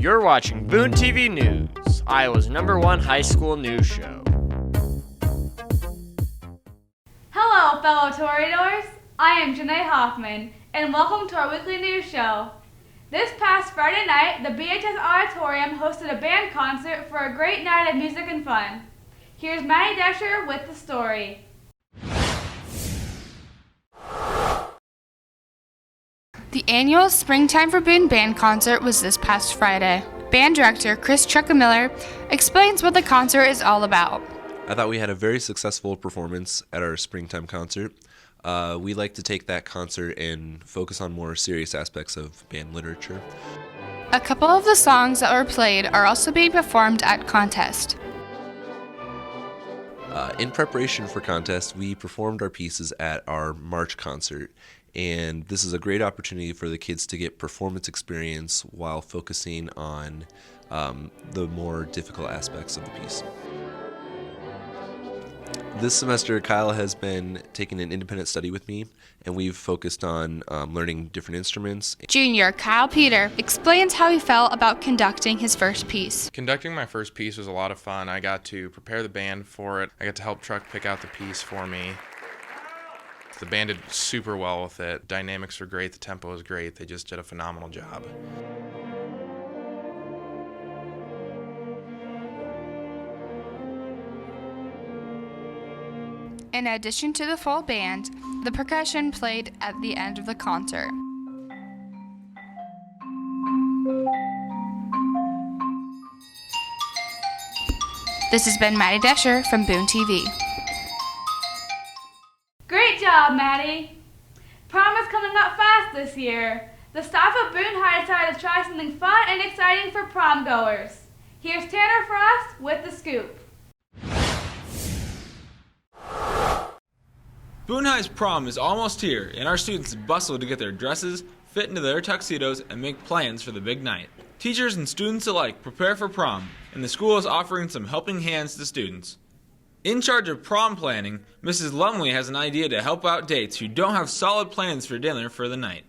You're watching Boone TV News, Iowa's #1 high school news show. Hello, fellow Toreadors. I am Janae Hoffman, and welcome to our weekly news show. This past Friday night, the BHS Auditorium hosted a band concert for a great night of music and fun. Here's Maddie Desher with the story. The annual Springtime for Boone band concert was this past Friday. Band director Chris Chuckamiller explains what the concert is all about. I thought we had a very successful performance at our springtime concert. We like to take that concert and focus on more serious aspects of band literature. A couple of the songs that were played are also being performed at contest. In preparation for contest, we performed our pieces at our March concert, and this is a great opportunity for the kids to get performance experience while focusing on the more difficult aspects of the piece. This semester, Kyle has been taking an independent study with me, and we've focused on learning different instruments. Junior Kyle Peter explains how he felt about conducting his first piece. Conducting my first piece was a lot of fun. I got to prepare the band for it. I got to help Truck pick out the piece for me. The band did super well with it. Dynamics were great. The tempo was great. They just did a phenomenal job. In addition to the full band, the percussion played at the end of the concert. This has been Maddie Desher from Boone TV. Great job, Maddie. Prom is coming up fast this year. The staff of Boone High decided to try something fun and exciting for prom goers. Here's Tanner Frost with the scoop. Boone High's prom is almost here, and our students bustle to get their dresses, fit into their tuxedos, and make plans for the big night. Teachers and students alike prepare for prom, and the school is offering some helping hands to students. In charge of prom planning, Mrs. Lumley has an idea to help out dates who don't have solid plans for dinner for the night.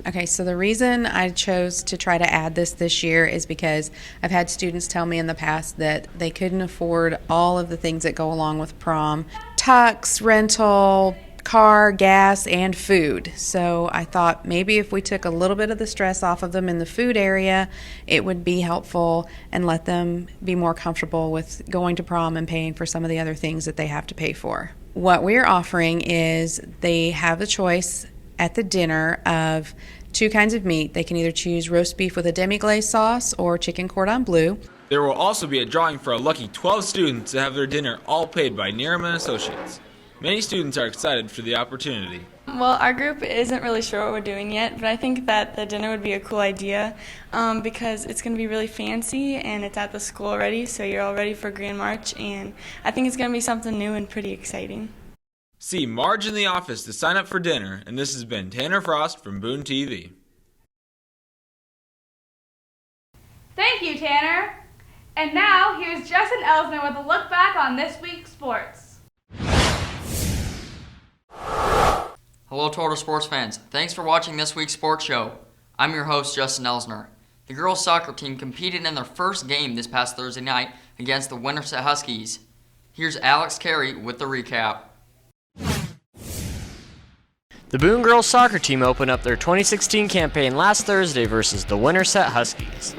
Okay, so the reason I chose to try to add this year is because I've had students tell me in the past that they couldn't afford all of the things that go along with prom. Tux, rental, car, gas, and food. So I thought maybe if we took a little bit of the stress off of them in the food area, it would be helpful and let them be more comfortable with going to prom and paying for some of the other things that they have to pay for. What we're offering is they have a choice at the dinner of 2 kinds of meat. They can either choose roast beef with a demi-glace sauce or chicken cordon bleu. There will also be a drawing for a lucky 12 students to have their dinner all paid by Neeram and Associates. Many students are excited for the opportunity. Well, our group isn't really sure what we're doing yet, but I think that the dinner would be a cool idea because it's going to be really fancy and it's at the school already, so you're all ready for Grand March, and I think it's going to be something new and pretty exciting. See Marge in the office to sign up for dinner, and this has been Tanner Frost from Boone TV. Thank you, Tanner. And now, here's Justin Elsner with a look back on this week's sports. Hello Total Sports fans, thanks for watching this week's sports show. I'm your host Justin Elsner. The girls soccer team competed in their first game this past Thursday night against the Winterset Huskies. Here's Alex Carey with the recap. The Boone girls soccer team opened up their 2016 campaign last Thursday versus the Winterset Huskies.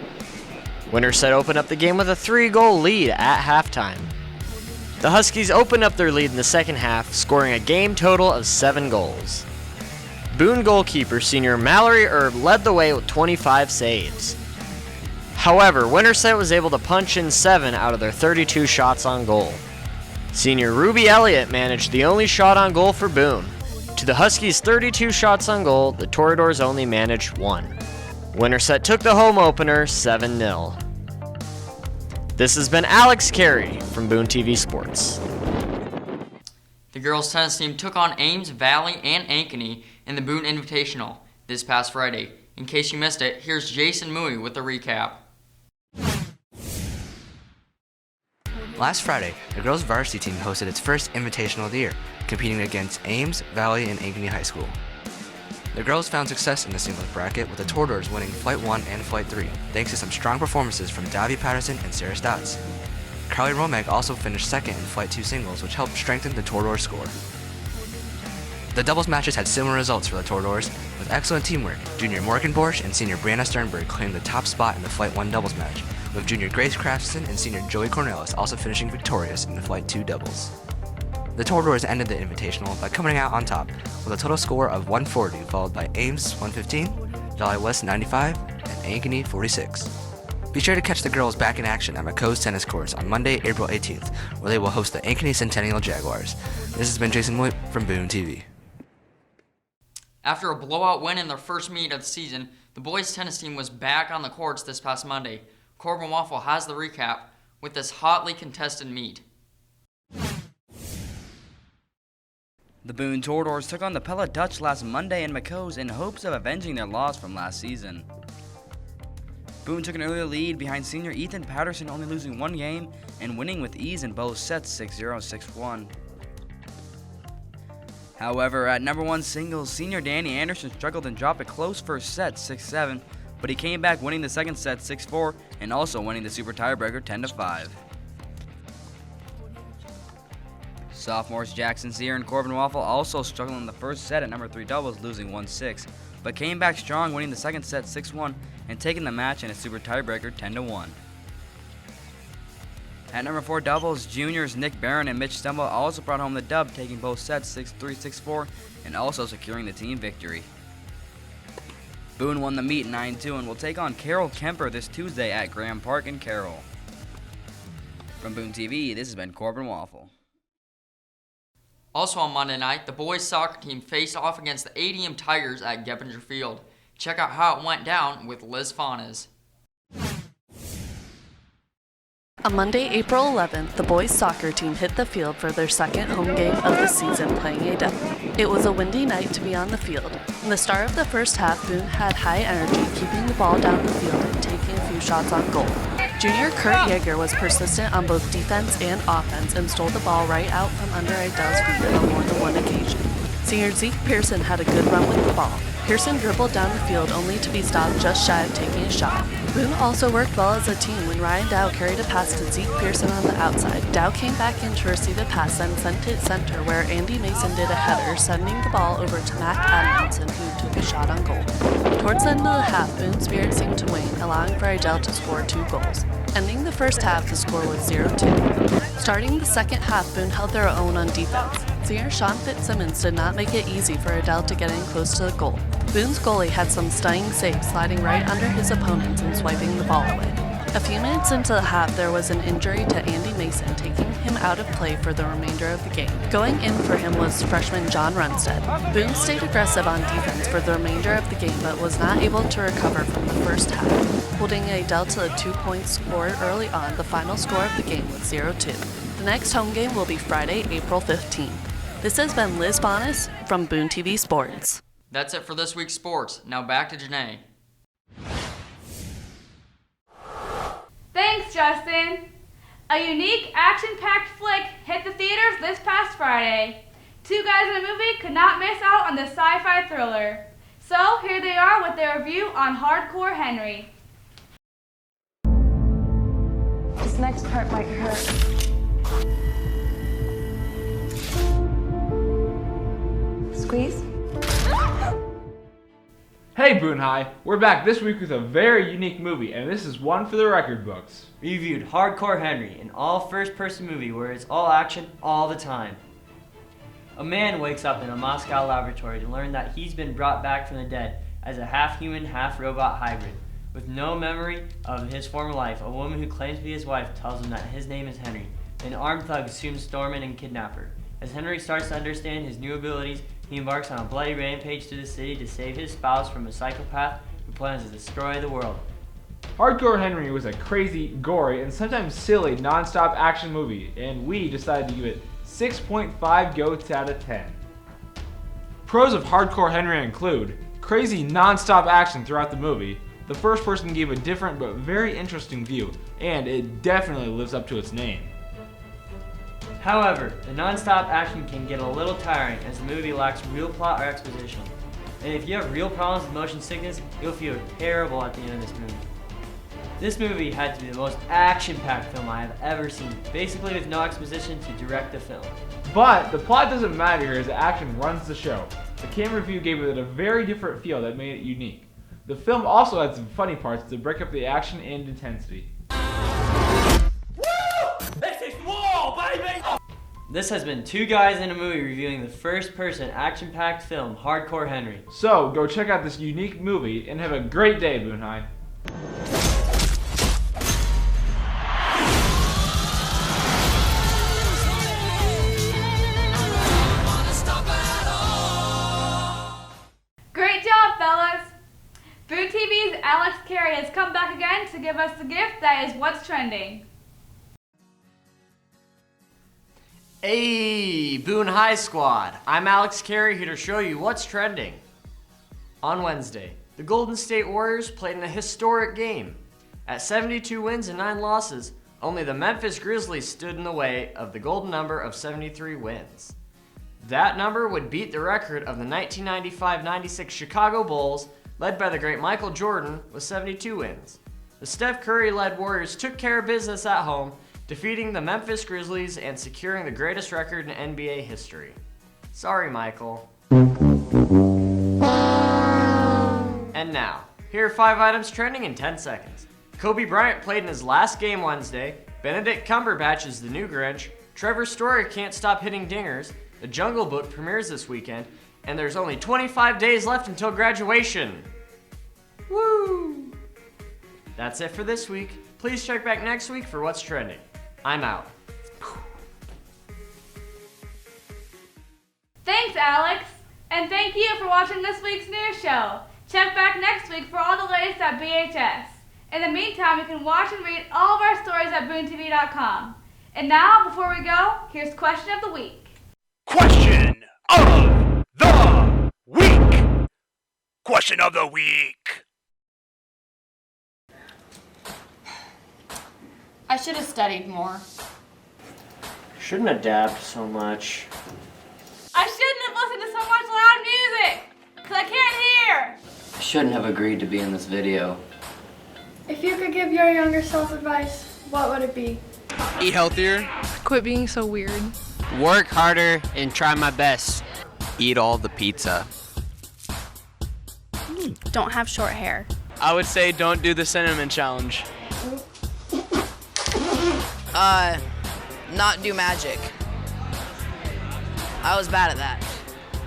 Winterset opened up the game with a 3-goal lead at halftime. The Huskies opened up their lead in the second half, scoring a game total of 7 goals. Boone goalkeeper senior Mallory Erb led the way with 25 saves. However, Winterset was able to punch in 7 out of their 32 shots on goal. Senior Ruby Elliott managed the only shot on goal for Boone. To the Huskies' 32 shots on goal, the Toreadors only managed 1. Winterset took the home opener 7-0. This has been Alex Carey from Boone TV Sports. The girls tennis team took on Ames, Valley, and Ankeny in the Boone Invitational this past Friday. In case you missed it, here's Jason Mui with the recap. Last Friday, the girls' varsity team hosted its first invitational of the year, competing against Ames, Valley, and Ankeny High School. The girls found success in the singles bracket with the Toradors winning Flight 1 and Flight 3, thanks to some strong performances from Davy Patterson and Sarah Stotts. Carly Romag also finished second in Flight 2 singles, which helped strengthen the Torador score. The doubles matches had similar results for the Toradors, with excellent teamwork. Junior Morgan Borsch and senior Brianna Sternberg claimed the top spot in the Flight 1 doubles match, with junior Grace Crafton and senior Joey Cornelis also finishing victorious in the Flight 2 doubles. The Toradors ended the Invitational by coming out on top with a total score of 140, followed by Ames 115, Jolly West 95, and Ankeny 46. Be sure to catch the girls back in action at McCoe's tennis courts on Monday, April 18th, where they will host the Ankeny Centennial Jaguars. This has been Jason Moit from Boone TV. After a blowout win in their first meet of the season, the boys tennis team was back on the courts this past Monday. Corbin Waffle has the recap with this hotly contested meet. The Boone Toradors took on the Pella Dutch last Monday in McCoe's in hopes of avenging their loss from last season. Boone took an early lead behind senior Ethan Patterson, only losing one game and winning with ease in both sets 6-0, 6-1. However, at number 1 singles, senior Danny Anderson struggled and dropped a close first set 6-7, but he came back winning the second set 6-4 and also winning the super tiebreaker 10-5. Sophomores Jackson Sear and Corbin Waffle also struggled in the first set at number 3 doubles, losing 1-6, but came back strong, winning the second set 6-1 and taking the match in a super tiebreaker 10-1. At number 4 doubles, juniors Nick Barron and Mitch Stumble also brought home the dub, taking both sets 6-3, 6-4, and also securing the team victory. Boone won the meet 9-2 and will take on Carroll Kemper this Tuesday at Graham Park in Carroll. From Boone TV, this has been Corbin Waffle. Also on Monday night, the boys soccer team faced off against the ADM Tigers at Geppinger Field. Check out how it went down with Liz Faunus. On Monday, April 11th, the boys soccer team hit the field for their second home game of the season playing a dub. It was a windy night to be on the field. In the start of the first half, Boone had high energy, keeping the ball down the field and taking a few shots on goal. Junior Kurt Yeager was persistent on both defense and offense and stole the ball right out from under Idell's feet on more than one occasion. Senior Zeke Pearson had a good run with the ball. Pearson dribbled down the field only to be stopped just shy of taking a shot. Boone also worked well as a team when Ryan Dow carried a pass to Zeke Pearson on the outside. Dow came back in to receive the pass and sent it center where Andy Mason did a header, sending the ball over to Mac Adamson, who took a shot on goal. Towards the end of the half, Boone's spirit seemed to wane, allowing for Idell to score 2 goals. Ending the first half, the score was 0-2. Starting the second half, Boone held their own on defense. Senior Sean Fitzsimmons did not make it easy for Idell to get in close to the goal. Boone's goalie had some stunning saves, sliding right under his opponents and swiping the ball away. A few minutes into the half, there was an injury to Andy Mason, taking him out of play for the remainder of the game. Going in for him was freshman John Runstead. Boone stayed aggressive on defense for the remainder of the game, but was not able to recover from the first half, holding Idell to a 2 points scored early on. The final score of the game was 0-2. The next home game will be Friday, April 15th. This has been Liz Bonas from Boone TV Sports. That's it for this week's sports. Now back to Janae. Thanks, Justin. A unique, action-packed flick hit the theaters this past Friday. 2 guys in a movie could not miss out on this sci-fi thriller. So here they are with their review on Hardcore Henry. This next part might hurt. Squeeze. Hey Boone High, we're back this week with a very unique movie, and this is one for the record books. We reviewed Hardcore Henry, an all first-person movie where it's all action all the time. A man wakes up in a Moscow laboratory to learn that he's been brought back from the dead as a half-human, half-robot hybrid. With no memory of his former life, a woman who claims to be his wife tells him that his name is Henry. An armed thug soon storm in and kidnap her. As Henry starts to understand his new abilities, he embarks on a bloody rampage through the city to save his spouse from a psychopath who plans to destroy the world. Hardcore Henry was a crazy, gory, and sometimes silly non-stop action movie, and we decided to give it 6.5 goats out of 10. Pros of Hardcore Henry include crazy non-stop action throughout the movie. The first person gave a different but very interesting view, and it definitely lives up to its name. However, the non-stop action can get a little tiring as the movie lacks real plot or exposition. And if you have real problems with motion sickness, you'll feel terrible at the end of this movie. This movie had to be the most action-packed film I have ever seen, basically with no exposition to direct the film. But the plot doesn't matter here as the action runs the show. The camera view gave it a very different feel that made it unique. The film also had some funny parts to break up the action and intensity. This is war, baby! This has been Two Guys in a Movie reviewing the first-person action-packed film, Hardcore Henry. So, go check out this unique movie and have a great day, Boone High. Great job, fellas! Boone TV's Alex Carey has come back again to give us the gift that is What's Trending. Hey, Boone High Squad. I'm Alex Carey here to show you what's trending. On Wednesday, the Golden State Warriors played in a historic game. At 72 wins and 9 losses, only the Memphis Grizzlies stood in the way of the golden number of 73 wins. That number would beat the record of the 1995-96 Chicago Bulls, led by the great Michael Jordan, with 72 wins. The Steph Curry-led Warriors took care of business at home, defeating the Memphis Grizzlies and securing the greatest record in NBA history. Sorry, Michael. And now, here are 5 items trending in 10 seconds. Kobe Bryant played in his last game Wednesday, Benedict Cumberbatch is the new Grinch, Trevor Story can't stop hitting dingers, The Jungle Book premieres this weekend, and there's only 25 days left until graduation. Woo! That's it for this week. Please check back next week for what's trending. I'm out. Thanks, Alex! And thank you for watching this week's news show. Check back next week for all the latest at BHS. In the meantime, you can watch and read all of our stories at BooneTV.com. And now, before we go, here's Question of the Week. Question of the Week! Question of the Week! I should have studied more. Shouldn't adapt so much. I shouldn't have listened to so much loud music, because I can't hear. I shouldn't have agreed to be in this video. If you could give your younger self advice, what would it be? Eat healthier. Quit being so weird. Work harder and try my best. Eat all the pizza. Don't have short hair. I would say don't do the cinnamon challenge. Not do magic. I was bad at that.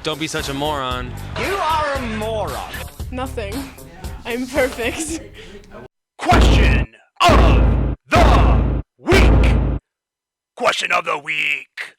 Don't be such a moron. You are a moron. Nothing. I'm perfect. Question of the Week! Question of the Week!